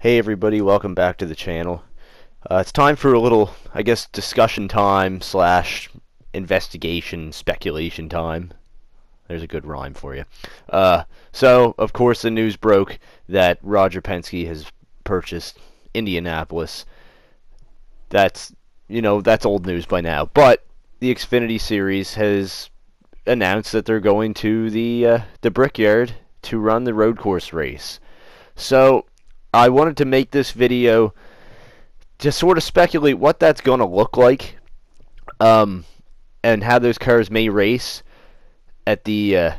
Hey everybody, welcome back to the channel. It's time for a little, I guess, discussion time slash investigation, speculation time. There's a good rhyme for you. So, of course, the news broke that Roger Penske has purchased Indianapolis. That's old news by now. But the Xfinity Series has announced that they're going to the Brickyard to run the road course race. So, I wanted to make this video to sort of speculate what that's going to look like, and how those cars may race at the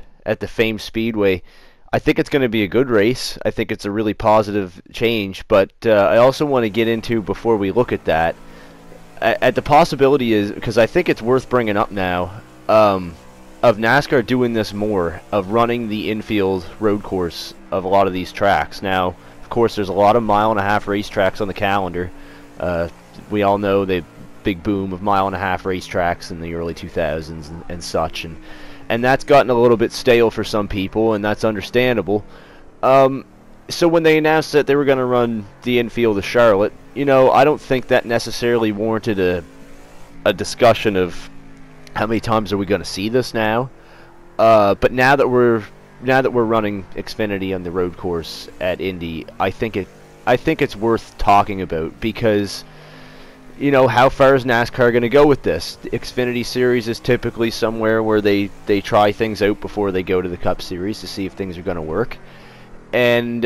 famed Speedway. I think it's going to be a good race. I think it's a really positive change, but I also want to get into, before we look at that, at the possibility is, because I think it's worth bringing up now, of NASCAR doing this more, of running the infield road course of a lot of these tracks. Now, of course, there's a lot of mile-and-a-half racetracks on the calendar. We all know the big boom of mile-and-a-half racetracks in the early 2000s and such, and that's gotten a little bit stale for some people, and that's understandable. So when they announced that they were going to run the infield of Charlotte, I don't think that necessarily warranted a discussion of how many times are we going to see this now. But now that we're running Xfinity on the road course at Indy, I think it's worth talking about, because how far is NASCAR going to go with this? The Xfinity Series is typically somewhere where they try things out before they go to the Cup Series to see if things are going to work. And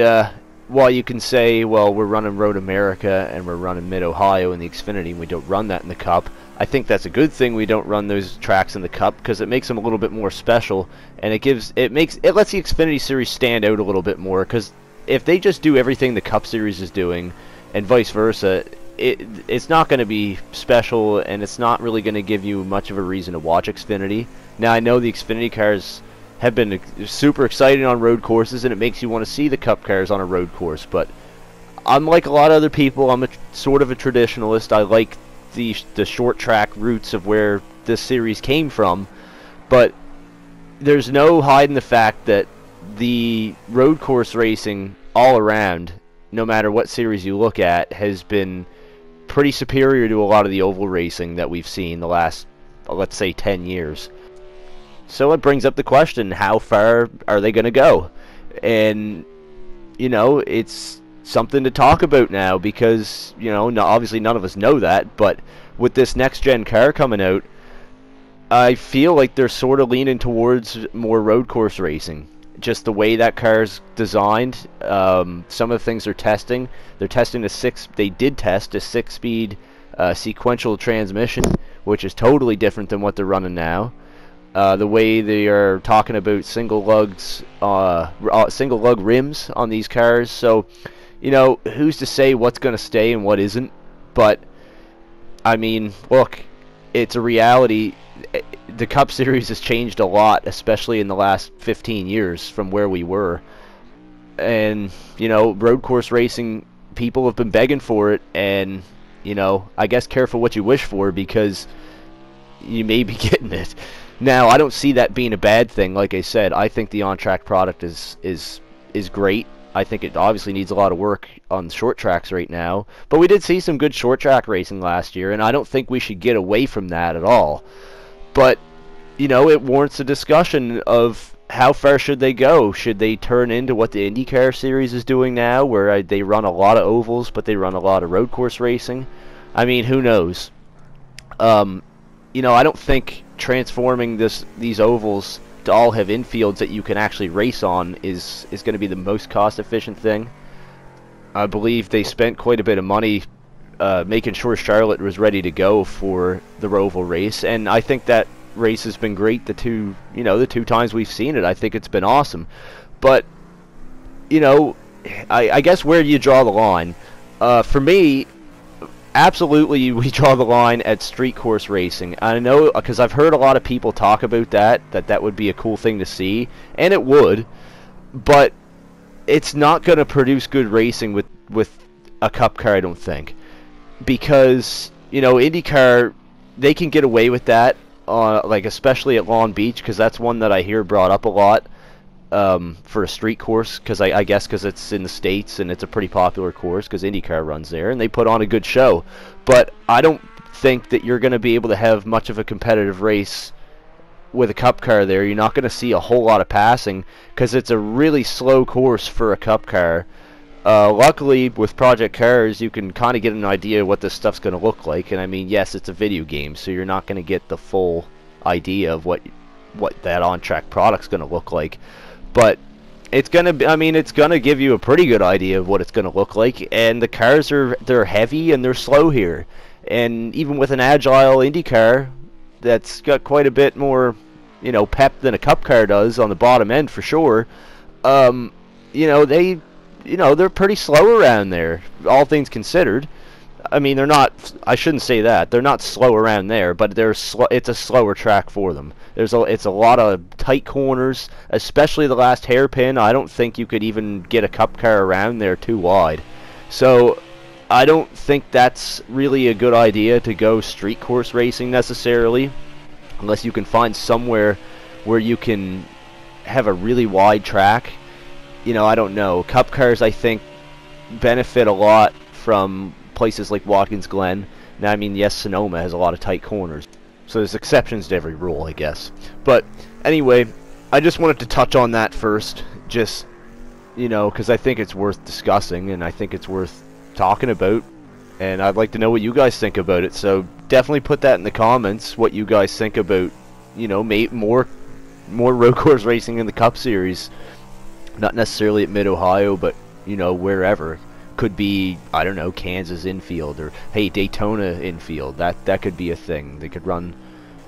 while you can say, well, we're running Road America and we're running Mid-Ohio in the Xfinity, and we don't run that in the Cup, I think that's a good thing we don't run those tracks in the Cup, because it makes them a little bit more special, and it lets the Xfinity Series stand out a little bit more. Because if they just do everything the Cup Series is doing, and vice versa, it's not going to be special, and it's not really going to give you much of a reason to watch Xfinity. Now, I know the Xfinity cars have been super exciting on road courses, and it makes you want to see the Cup cars on a road course, but unlike a lot of other people, I'm sort of a traditionalist. I like the short track routes of where this series came from, but there's no hiding the fact that the road course racing all around, no matter what series you look at, has been pretty superior to a lot of the oval racing that we've seen the last, let's say, 10 years. So it brings up the question, how far are they going to go? And it's something to talk about now, because obviously none of us know that, but with this next gen car coming out, I feel like they're sort of leaning towards more road course racing. Just the way that car's designed, some of the things they're testing they did test a 6-speed sequential transmission, which is totally different than what they're running now. The way they are talking about single lug rims on these cars. So who's to say what's going to stay and what isn't? But I mean, look, it's a reality. The Cup Series has changed a lot, especially in the last 15 years from where we were. And road course racing, people have been begging for it, and I guess careful what you wish for, because you may be getting it. Now, I don't see that being a bad thing. Like I said, I think the on-track product is great. I think it obviously needs a lot of work on short tracks right now, but we did see some good short track racing last year, and I don't think we should get away from that at all. But it warrants a discussion of how far should they go. Should they turn into what the IndyCar series is doing now, where they run a lot of ovals, but they run a lot of road course racing? I mean, who knows? I don't think transforming these ovals to all have infields that you can actually race on is going to be the most cost efficient thing. I believe they spent quite a bit of money making sure Charlotte was ready to go for the Roval race, and I think that race has been great. The two times we've seen it, I think it's been awesome. But I guess, where do you draw the line? For me, absolutely, we draw the line at street course racing. I know, because I've heard a lot of people talk about that would be a cool thing to see, and it would, but it's not going to produce good racing with a Cup car, I don't think, because IndyCar, they can get away with that, like especially at Long Beach, because that's one that I hear brought up a lot. for a street course, because I guess because it's in the States and it's a pretty popular course because IndyCar runs there, and they put on a good show. But I don't think that you're going to be able to have much of a competitive race with a Cup car there. You're not going to see a whole lot of passing because it's a really slow course for a Cup car. Luckily, with Project Cars, you can kind of get an idea of what this stuff's going to look like. And I mean, yes, it's a video game, so you're not going to get the full idea of what that on-track product's going to look like. But it's going to be, I mean, it's going to give you a pretty good idea of what it's going to look like. And the cars they're heavy and they're slow here. And even with an agile Indy car that's got quite a bit more, you know, pep than a Cup car does on the bottom end for sure, they're pretty slow around there, all things considered. I mean, they're not, I shouldn't say that. They're not slow around there, but it's a slower track for them. It's a lot of tight corners, especially the last hairpin. I don't think you could even get a Cup car around there too wide. So I don't think that's really a good idea to go street course racing necessarily, unless you can find somewhere where you can have a really wide track. You know, I don't know. Cup cars, I think, benefit a lot from places like Watkins Glen. Now, I mean, yes, Sonoma has a lot of tight corners, so there's exceptions to every rule, I guess. But anyway, I just wanted to touch on that first, just, you know, because I think it's worth discussing, and I think it's worth talking about, and I'd like to know what you guys think about it. So definitely put that in the comments, what you guys think about, you know, more road course racing in the Cup Series. Not necessarily at Mid-Ohio, but, you know, wherever. Could be, I don't know, Kansas infield, or, hey, Daytona infield. That could be a thing. They could run,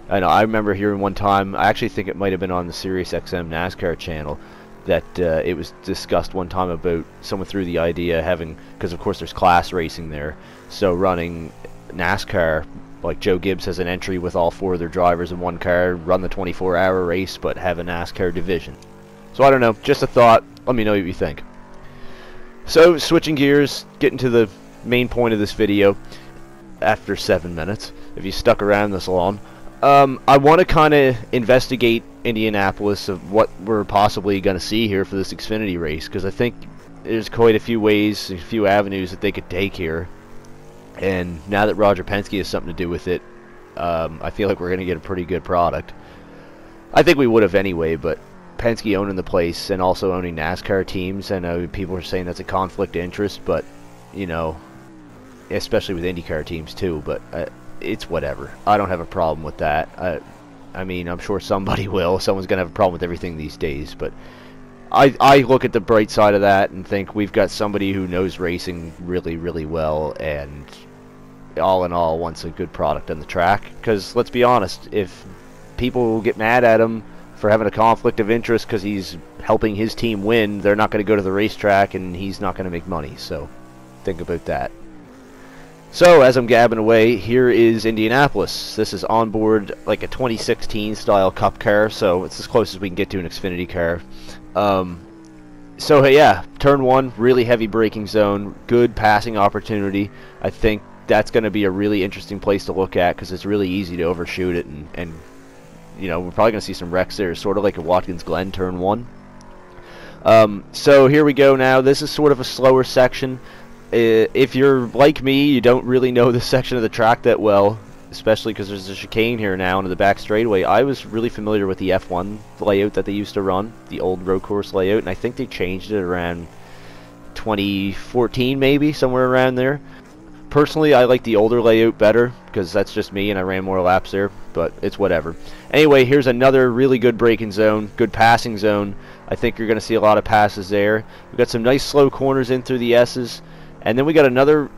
I know, I remember hearing one time, I actually think it might have been on the Sirius XM NASCAR channel, that it was discussed one time about, someone threw the idea having, because of course there's class racing there, so running NASCAR, like Joe Gibbs has an entry with all 4 of their drivers in one car, run the 24-hour race, but have a NASCAR division. So I don't know, just a thought. Let me know what you think. So switching gears, getting to the main point of this video after 7 minutes, if you stuck around this long. I want to kind of investigate Indianapolis, of what we're possibly going to see here for this Xfinity race, because I think there's quite a few ways, a few avenues that they could take here. And now that Roger Penske has something to do with it, I feel like we're going to get a pretty good product. I think we would have anyway, but Penske owning the place and also owning NASCAR teams, I know people are saying that's a conflict of interest, but, you know, especially with IndyCar teams too, but it's whatever. I don't have a problem with that. I mean, I'm sure somebody will. Someone's going to have a problem with everything these days, but I look at the bright side of that and think we've got somebody who knows racing really, really well, and all in all wants a good product on the track, because let's be honest, if people get mad at him for having a conflict of interest because he's helping his team win, they're not going to go to the racetrack and he's not going to make money. So think about that. So as I'm gabbing away, here is Indianapolis. This is on board like a 2016 style Cup car, so it's as close as we can get to an Xfinity car. So yeah, turn 1, really heavy braking zone, good passing opportunity. I think that's going to be a really interesting place to look at because it's really easy to overshoot it, and you know, we're probably going to see some wrecks there, sort of like a Watkins Glen turn 1. So here we go now. This is sort of a slower section. If you're like me, you don't really know this section of the track that well, especially because there's a chicane here now into the back straightaway. I was really familiar with the F1 layout that they used to run, the old road course layout, and I think they changed it around 2014 maybe, somewhere around there. Personally, I like the older layout better, because that's just me and I ran more laps there, but it's whatever. Anyway, here's another really good braking zone, good passing zone. I think you're going to see a lot of passes there. We've got some nice slow corners in through the S's, and then we got another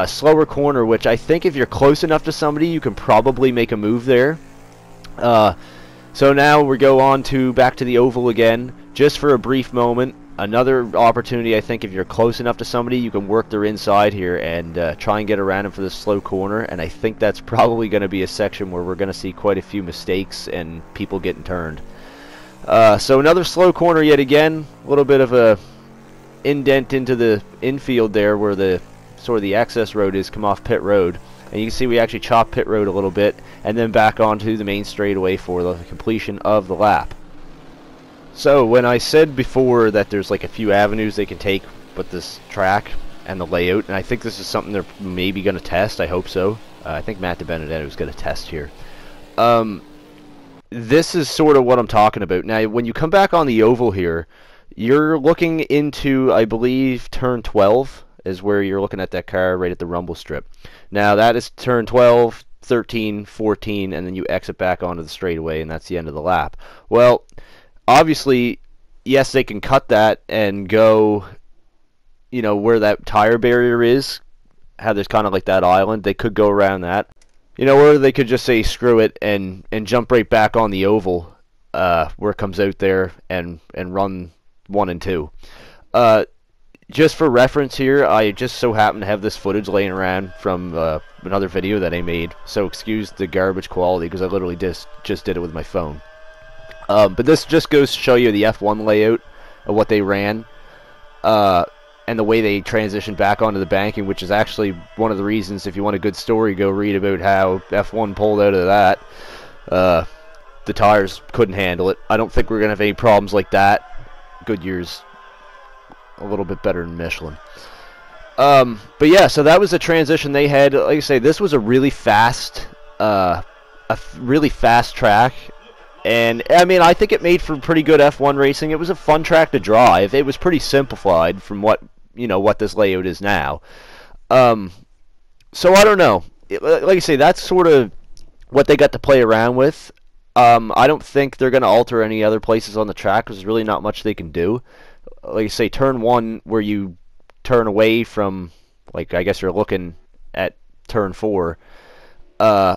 slower corner, which I think if you're close enough to somebody, you can probably make a move there. So now we go on to back to the oval again, just for a brief moment. Another opportunity, I think, if you're close enough to somebody, you can work their inside here and try and get around him for this slow corner. And I think that's probably going to be a section where we're going to see quite a few mistakes and people getting turned. So another slow corner yet again. A little bit of a indent into the infield there where the sort of the access road is, come off pit road. And you can see we actually chop pit road a little bit and then back onto the main straightaway for the completion of the lap. So when I said before that there's like a few avenues they can take with this track and the layout, and I think this is something they're maybe going to test. I hope so. I think Matt DiBenedetto is going to test here. This is sort of what I'm talking about. Now, when you come back on the oval here, you're looking into, I believe, turn 12 is where you're looking at that car right at the rumble strip. Now, that is turn 12, 13, 14, and then you exit back onto the straightaway, and that's the end of the lap. Well, obviously, yes, they can cut that and go, you know, where that tire barrier is, how there's kind of like that island. They could go around that. You know, or they could just say screw it and jump right back on the oval where it comes out there and run 1 and 2. Just for reference here, I just so happen to have this footage laying around from another video that I made, so excuse the garbage quality because I literally just did it with my phone. But this just goes to show you the F1 layout of what they ran. And the way they transitioned back onto the banking, which is actually one of the reasons, if you want a good story, go read about how F1 pulled out of that. The tires couldn't handle it. I don't think we're going to have any problems like that. Goodyear's a little bit better than Michelin. But yeah, so that was the transition they had. Like I say, this was a really fast track. And, I mean, I think it made for pretty good F1 racing. It was a fun track to drive. It was pretty simplified from what this layout is now. So I don't know. Like I say, that's sort of what they got to play around with. I don't think they're going to alter any other places on the track because there's really not much they can do. Like I say, turn 1 where you turn away from, like, I guess you're looking at turn 4. I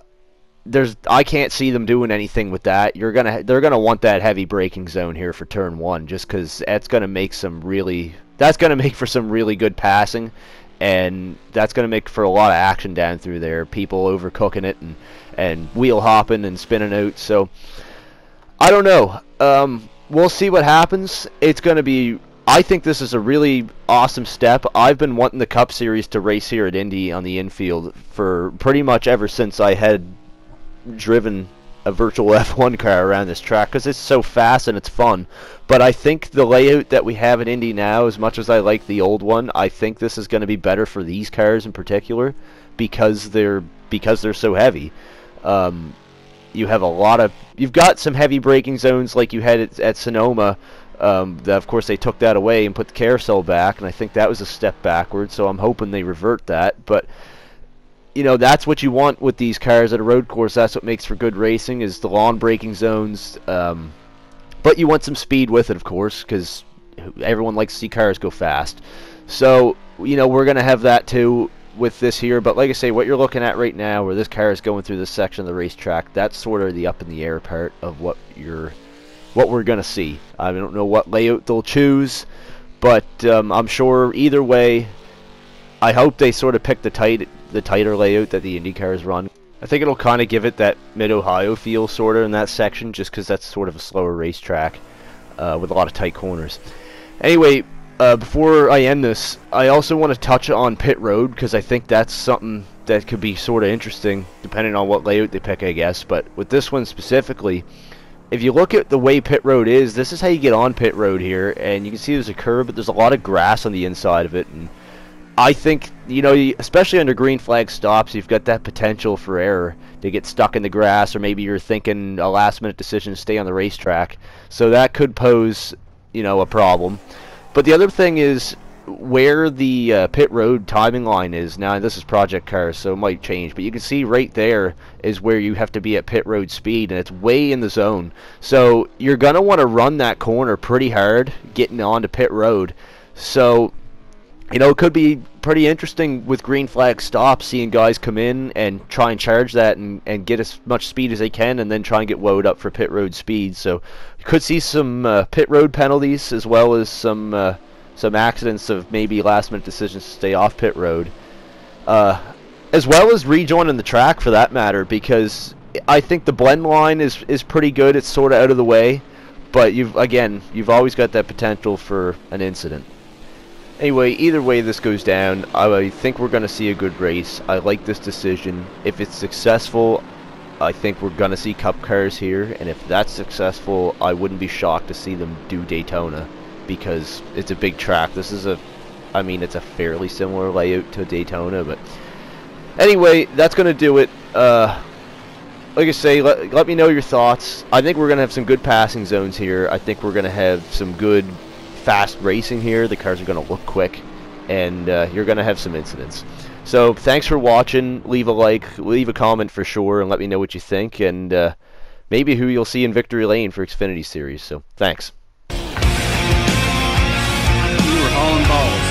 can't see them doing anything with that. They're gonna want that heavy braking zone here for turn 1, just because that's gonna make for some really good passing, and that's gonna make for a lot of action down through there. People overcooking it and wheel hopping and spinning out. So I don't know. We'll see what happens. It's gonna be. I think this is a really awesome step. I've been wanting the Cup Series to race here at Indy on the infield for pretty much ever since I had driven a virtual F1 car around this track because it's so fast and it's fun. But I think the layout that we have at Indy now, as much as I like the old one, I think this is going to be better for these cars in particular because they're so heavy. You've got some heavy braking zones like you had at Sonoma. Of course, they took that away and put the carousel back, and I think that was a step backwards. So I'm hoping they revert that. But you know, that's what you want with these cars at a road course. That's what makes for good racing, is the long braking zones. But you want some speed with it, of course, because everyone likes to see cars go fast. So, you know, we're going to have that too with this here. But like I say, what you're looking at right now, where this car is going through this section of the racetrack, that's sort of the up in the air part of what we're going to see. I don't know what layout they'll choose, but I'm sure either way, I hope they sort of pick the tighter layout that the Indy cars run. I think it'll kind of give it that Mid-Ohio feel sort of in that section, just because that's sort of a slower racetrack with a lot of tight corners. Anyway, before I end this, I also want to touch on pit road, because I think that's something that could be sort of interesting, depending on what layout they pick, I guess. But with this one specifically, if you look at the way pit road is, this is how you get on pit road here, and you can see there's a curb, but there's a lot of grass on the inside of it, and I think, you know, especially under green flag stops, you've got that potential for error to get stuck in the grass, or maybe you're thinking a last-minute decision to stay on the racetrack. So that could pose, you know, a problem. But the other thing is where the pit road timing line is. Now, this is project cars, so it might change, but you can see right there is where you have to be at pit road speed, and it's way in the zone. So you're going to want to run that corner pretty hard getting onto pit road. So, you know, it could be pretty interesting with green flag stops, seeing guys come in and try and charge that and get as much speed as they can, and then try and get woed up for pit road speed. So you could see some pit road penalties, as well as some accidents of maybe last-minute decisions to stay off pit road, as well as rejoining the track for that matter, because I think the blend line is pretty good. It's sort of out of the way, but you've always got that potential for an incident. Anyway, either way this goes down, I think we're going to see a good race. I like this decision. If it's successful, I think we're going to see Cup cars here, and if that's successful, I wouldn't be shocked to see them do Daytona, because it's a big track. This is it's a fairly similar layout to Daytona, but anyway, that's going to do it. Like I say, let me know your thoughts. I think we're going to have some good passing zones here. I think we're going to have some good fast racing here. The cars are going to look quick, and you're going to have some incidents. So thanks for watching. Leave a like, leave a comment for sure, and let me know what you think, and maybe who you'll see in Victory Lane for Xfinity Series. So thanks. You were all involved.